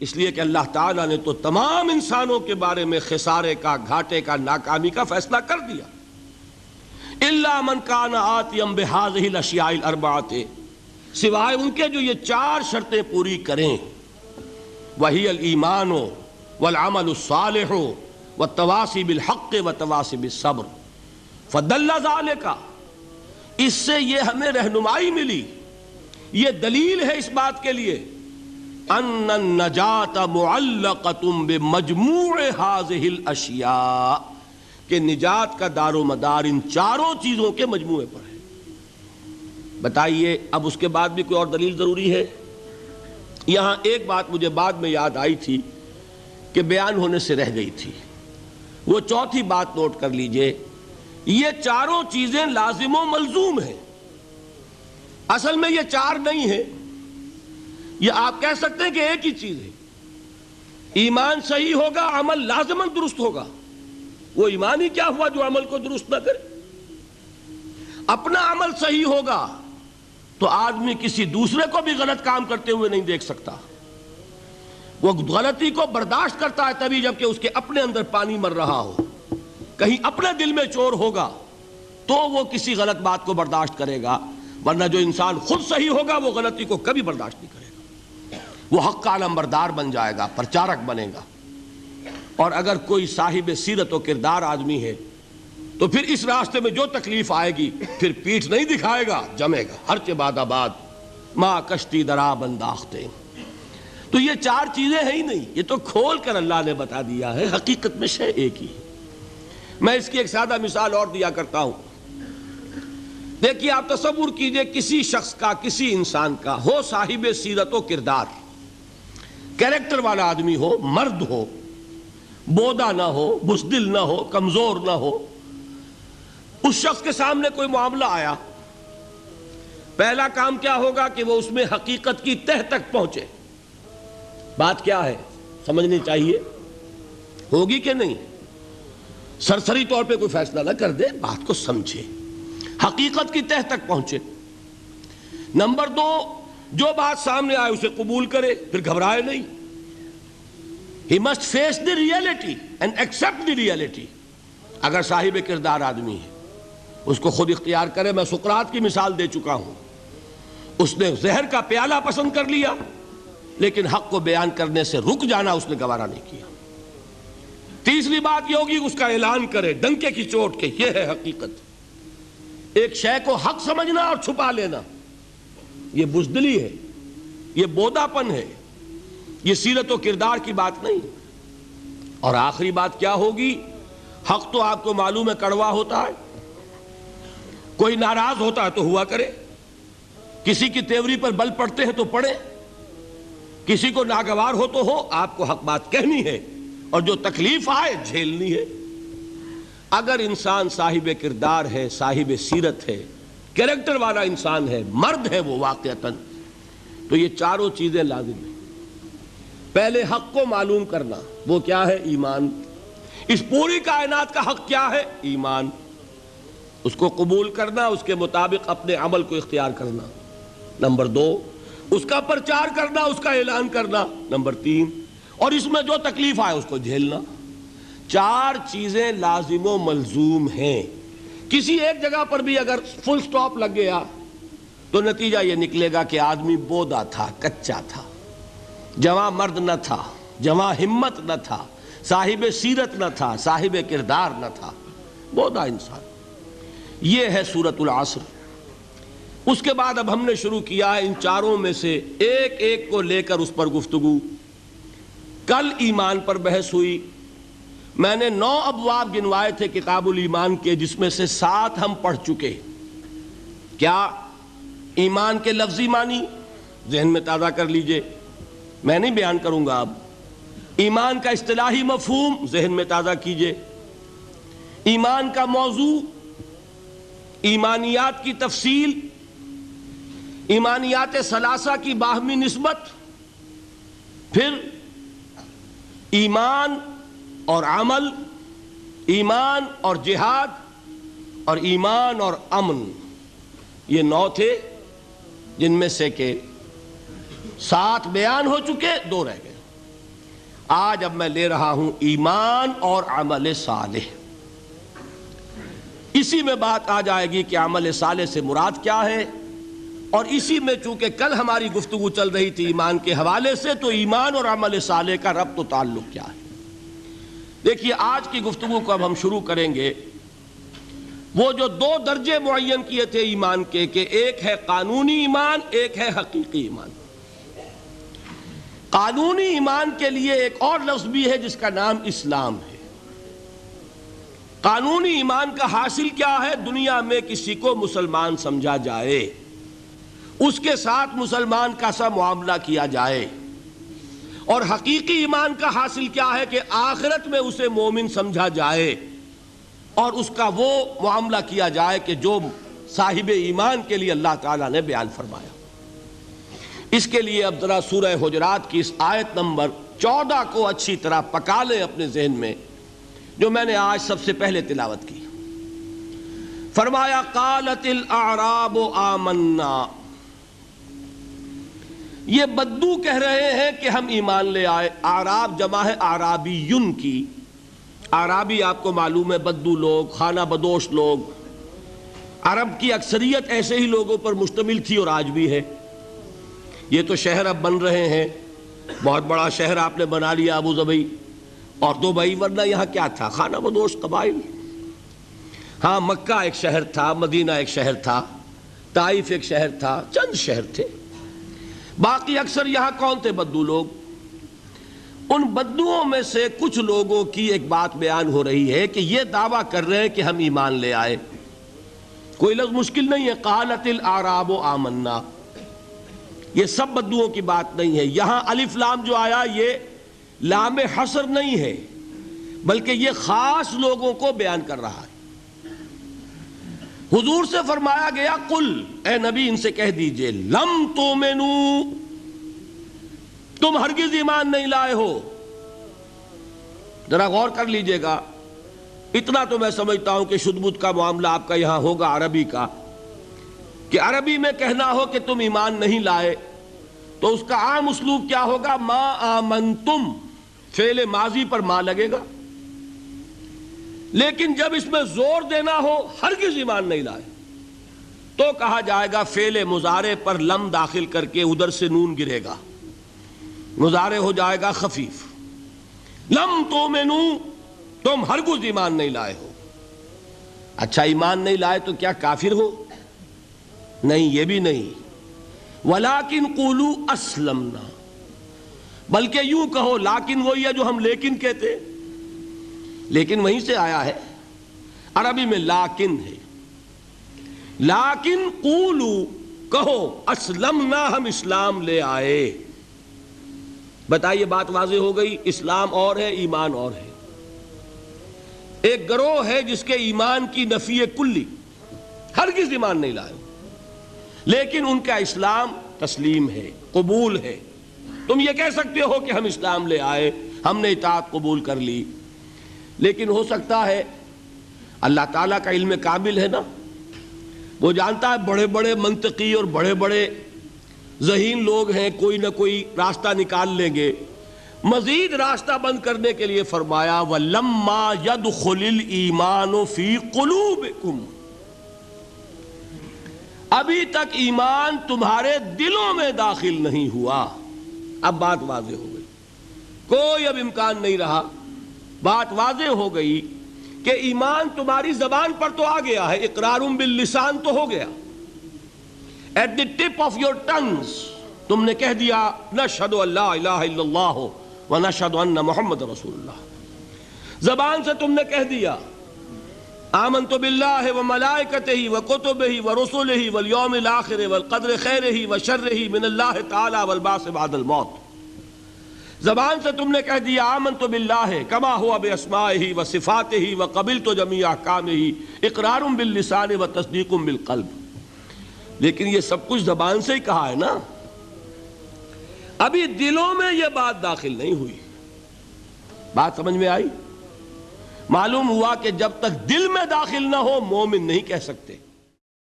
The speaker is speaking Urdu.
اس لیے کہ اللہ تعالیٰ نے تو تمام انسانوں کے بارے میں خسارے کا، گھاٹے کا، ناکامی کا فیصلہ کر دیا. الا من کان آتیا بہذہ الاشیاء الاربعۃ، سوائے ان کے جو یہ 4 شرطیں پوری کریں. وہی الایمان والعمل الصالح والتواصی بالحق والتواصی بالصبر. فدل ذلک، اس سے یہ ہمیں رہنمائی ملی، یہ دلیل ہے اس بات کے لیے ان النجات معلقۃ بمجموع هذه الاشیاء، کہ نجات کا دار و مدار ان 4 چیزوں کے مجموعے پر ہے. بتائیے اب اس کے بعد بھی کوئی اور دلیل ضروری ہے؟ یہاں ایک بات مجھے بعد میں یاد آئی تھی کہ بیان ہونے سے رہ گئی تھی، وہ چوتھی بات نوٹ کر لیجئے. یہ 4 چیزیں لازم و ملزوم ہیں. اصل میں یہ 4 نہیں ہیں، یہ آپ کہہ سکتے ہیں کہ ایک ہی چیز ہے. ایمان صحیح ہوگا، عمل لازماً درست ہوگا. وہ ایمان ہی کیا ہوا جو عمل کو درست نہ کرے؟ اپنا عمل صحیح ہوگا تو آدمی کسی دوسرے کو بھی غلط کام کرتے ہوئے نہیں دیکھ سکتا. وہ غلطی کو برداشت کرتا ہے تبھی جب کہ اس کے اپنے اندر پانی مر رہا ہو. کہیں اپنے دل میں چور ہوگا تو وہ کسی غلط بات کو برداشت کرے گا، ورنہ جو انسان خود صحیح ہوگا وہ غلطی کو کبھی برداشت نہیں کرے گا. وہ حق کا علمبردار بن جائے گا، پرچارک بنے گا. اور اگر کوئی صاحب سیرت و کردار آدمی ہے تو پھر اس راستے میں جو تکلیف آئے گی پھر پیٹھ نہیں دکھائے گا، جمے گا. ہر چہ باد آباد ما کشتی درا بنداختے. تو یہ 4 چیزیں ہیں ہی نہیں، یہ تو کھول کر اللہ نے بتا دیا ہے. حقیقت میں شے ایک ہی ہے. میں اس کی ایک سادہ مثال اور دیا کرتا ہوں. دیکھیے آپ تصور کیجئے کسی شخص کا، کسی انسان کا ہو صاحب سیرت و کردار، کیریکٹر والا آدمی ہو، مرد ہو، بودا نہ ہو، بزدل نہ ہو، کمزور نہ ہو. اس شخص کے سامنے کوئی معاملہ آیا، پہلا کام کیا ہوگا کہ وہ اس میں حقیقت کی تہ تک پہنچے. بات کیا ہے سمجھنی چاہیے، ہوگی کہ نہیں؟ سرسری طور پہ کوئی فیصلہ نہ کر دے، بات کو سمجھے، حقیقت کی تہ تک پہنچے. نمبر 2، جو بات سامنے آئے اسے قبول کرے، پھر گھبرائے نہیں. He must face the reality and accept the reality. اگر صاحب کردار آدمی ہے اس کو خود اختیار کرے. میں سقراط کی مثال دے چکا ہوں. اس نے زہر کا پیالہ پسند کر لیا لیکن حق کو بیان کرنے سے رک جانا اس نے گوارا نہیں کیا. تیسری بات یہ ہوگی اس کا اعلان کرے ڈنکے کی چوٹ کے، یہ ہے حقیقت. ایک شے کو حق سمجھنا اور چھپا لینا یہ بزدلی ہے، یہ بوداپن ہے، یہ سیرت و کردار کی بات نہیں. اور آخری بات کیا ہوگی؟ حق تو آپ کو معلوم ہے کڑوا ہوتا ہے. کوئی ناراض ہوتا ہے تو ہوا کرے، کسی کی تیوری پر بل پڑتے ہیں تو پڑے، کسی کو ناگوار ہو تو ہو. آپ کو حق بات کہنی ہے اور جو تکلیف آئے جھیلنی ہے. اگر انسان صاحب کردار ہے، صاحب سیرت ہے، کیریکٹر والا انسان ہے، مرد ہے وہ واقعتاً، تو یہ 4 چیزیں لازم ہیں. پہلے حق کو معلوم کرنا، وہ کیا ہے؟ ایمان. اس پوری کائنات کا حق کیا ہے؟ ایمان. اس کو قبول کرنا، اس کے مطابق اپنے عمل کو اختیار کرنا. نمبر 2، اس کا پرچار کرنا، اس کا اعلان کرنا. نمبر 3، اور اس میں جو تکلیف آئے اس کو جھیلنا. 4 چیزیں لازم و ملزوم ہیں. کسی ایک جگہ پر بھی اگر فل سٹاپ لگ گیا تو نتیجہ یہ نکلے گا کہ آدمی بودا تھا، کچا تھا، جواں مرد نہ تھا، جواں ہمت نہ تھا، صاحب سیرت نہ تھا، صاحب کردار نہ تھا، بودا انسان. یہ ہے سورۃ العصر. اس کے بعد اب ہم نے شروع کیا ہے ان 4 میں سے ایک ایک کو لے کر اس پر گفتگو. کل ایمان پر بحث ہوئی. میں نے 9 ابواب گنوائے تھے کتاب الایمان کے، جس میں سے 7 ہم پڑھ چکے. کیا؟ ایمان کے لفظی معنی ذہن میں تازہ کر لیجئے، میں نہیں بیان کروں گا اب. ایمان کا اصطلاحی مفہوم ذہن میں تازہ کیجئے. ایمان کا موضوع، ایمانیات کی تفصیل، ایمانیات ثلاثہ کی باہمی نسبت، پھر ایمان اور عمل، ایمان اور جہاد، اور ایمان اور امن. یہ 9 تھے جن میں سے کہ 7 بیان ہو چکے، 2 رہ گئے. آج اب میں لے رہا ہوں ایمان اور عمل صالح. اسی میں بات آ جائے گی کہ عمل صالح سے مراد کیا ہے، اور اسی میں چونکہ کل ہماری گفتگو چل رہی تھی ایمان کے حوالے سے، تو ایمان اور عمل صالح کا ربط و تعلق کیا ہے. دیکھیے آج کی گفتگو کو اب ہم شروع کریں گے. وہ جو دو درجے معین کیے تھے ایمان کے، کہ ایک ہے قانونی ایمان، ایک ہے حقیقی ایمان. قانونی ایمان کے لیے ایک اور لفظ بھی ہے جس کا نام اسلام ہے. قانونی ایمان کا حاصل کیا ہے؟ دنیا میں کسی کو مسلمان سمجھا جائے، اس کے ساتھ مسلمان کا سا معاملہ کیا جائے. اور حقیقی ایمان کا حاصل کیا ہے؟ کہ آخرت میں اسے مومن سمجھا جائے اور اس کا وہ معاملہ کیا جائے کہ جو صاحب ایمان کے لیے اللہ تعالیٰ نے بیان فرمایا. اس کے لیے اب ذرا سورہ حجرات کی اس آیت نمبر 14 کو اچھی طرح پکا لیں اپنے ذہن میں، جو میں نے آج سب سے پہلے تلاوت کی. فرمایا قالت الاعراب آمنا. یہ بدو کہہ رہے ہیں کہ ہم ایمان لے آئے. اعراب جمع ہے اعرابیون کی. اعرابی آپ کو معلوم ہے بدو لوگ، خانہ بدوش لوگ. عرب کی اکثریت ایسے ہی لوگوں پر مشتمل تھی اور آج بھی ہے. یہ تو شہر اب بن رہے ہیں، بہت بڑا شہر آپ نے بنا لیا ابو ظبی اور دبئی، ورنہ یہاں کیا تھا؟ خانہ بدوش قبائل. ہاں مکہ ایک شہر تھا، مدینہ ایک شہر تھا، طائف ایک شہر تھا، چند شہر تھے. باقی اکثر یہاں کون تھے؟ بدو لوگ. ان بدوؤں میں سے کچھ لوگوں کی ایک بات بیان ہو رہی ہے کہ یہ دعویٰ کر رہے ہیں کہ ہم ایمان لے آئے. کوئی لفظ مشکل نہیں ہے، قالت الاعراب آمنا. یہ سب بدوؤں کی بات نہیں ہے. یہاں الف لام جو آیا یہ لام حصر نہیں ہے، بلکہ یہ خاص لوگوں کو بیان کر رہا ہے. حضور سے فرمایا گیا قل، اے نبی ان سے کہہ دیجئے، لم تؤمنوا، تم ہرگز ایمان نہیں لائے ہو. ذرا غور کر لیجئے گا. اتنا تو میں سمجھتا ہوں کہ شد بد کا معاملہ آپ کا یہاں ہوگا عربی کا، کہ عربی میں کہنا ہو کہ تم ایمان نہیں لائے تو اس کا عام اسلوب کیا ہوگا؟ ما آمنتم، فعل ماضی پر ما لگے گا. لیکن جب اس میں زور دینا ہو ہرگز ایمان نہیں لائے تو کہا جائے گا فعل مضارع پر لم داخل کر کے ادھر سے نون گرے گا، مضارع ہو جائے گا خفیف. لم تؤمنوا، تم ہرگز ایمان نہیں لائے ہو. اچھا ایمان نہیں لائے تو کیا کافر ہو؟ نہیں، یہ بھی نہیں. ولیکن قولوا اسلمنا، بلکہ یوں کہو، لیکن وہی ہے جو ہم لیکن کہتے، لیکن وہیں سے آیا ہے. عربی میں لیکن ہے. لیکن قولوا، کہو، اسلمنا، ہم اسلام لے آئے. بتائیے بات واضح ہو گئی. اسلام اور ہے، ایمان اور ہے. ایک گروہ ہے جس کے ایمان کی نفی کلی، ہرگز ایمان نہیں لائے، لیکن ان کا اسلام تسلیم ہے، قبول ہے. تم یہ کہہ سکتے ہو کہ ہم اسلام لے آئے، ہم نے اطاعت قبول کر لی. لیکن ہو سکتا ہے، اللہ تعالیٰ کا علم کامل ہے نا، وہ جانتا ہے بڑے بڑے منطقی اور بڑے بڑے ذہین لوگ ہیں، کوئی نہ کوئی راستہ نکال لیں گے. مزید راستہ بند کرنے کے لیے فرمایا وَلَمَّا يَدْخُلِ الْإِيمَانُ فِي قُلُوبِكُمْ، ابھی تک ایمان تمہارے دلوں میں داخل نہیں ہوا. اب بات واضح ہو گئی، کوئی اب امکان نہیں رہا. بات واضح ہو گئی کہ ایمان تمہاری زبان پر تو آ گیا ہے، اقرار باللسان تو ہو گیا. At the tip of your tongues تم نے کہہ دیا نشہد ان لا الہ الا اللہ ونشہد ان محمد رسول اللہ. زبان سے تم نے کہہ دیا آمنت باللہ وملائکتہ وکتبہ ورسلہ والیوم الآخر والقدر خیرہ وشرہ من اللہ تعالی والبعث بعد الموت. زبان سے تم نے کہہ دیا آمنت باللہ کما ہوا باسمائہ وصفاتہ وقبلت جمیع احکامہ، اقرار باللسان وتصدیق بالقلب. لیکن یہ سب کچھ زبان سے ہی کہا ہے نا، ابھی دلوں میں یہ بات داخل نہیں ہوئی. بات سمجھ میں آئی؟ معلوم ہوا کہ جب تک دل میں داخل نہ ہو مومن نہیں کہہ سکتے.